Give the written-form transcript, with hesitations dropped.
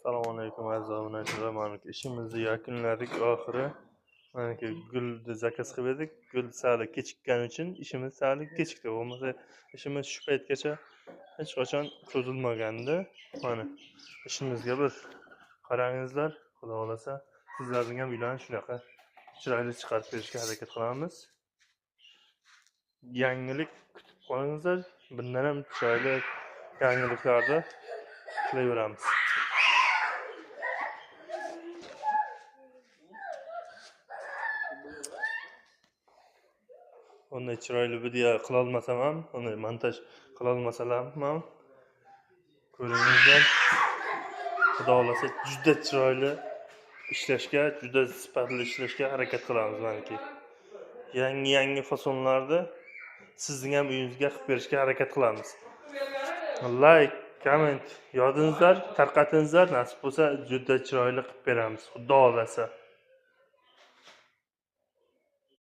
Assalomu alaykum aziz obunachilar. Mana ishimizni yakunladik oxiri. Mana gulni zakaz qilib edik. Gul sal kechikkani uchun ishimiz sal kechikdi. Bo'lmasa ishimiz shu paytgacha hech qachon cho'zilmagandi. Mana ishimizga bir qarangizlar. Xudo xolasa sizlarning ham uylarni shunaqa chiroyli chiqarib berishga harakat qilamiz. Yangilik kutib qolingizlar. Bundan ham chiroyli yangiliklarni qilaveramiz. Onday chiroyli video qila olmasam ham, onday montaj qila olmasam ham ko'ringizlar. Xudo xolasa juda chiroyli ishlashga, juda sifatli ishlashga harakat qilamiz balki. Yangi fasonlarni sizning ham uyingizga qilib berishga harakat qilamiz. Like, comment yozingizlar, tarqatingizlar, nasib bo'lsa juda chiroyli qilib beramiz. Xudo xolasa.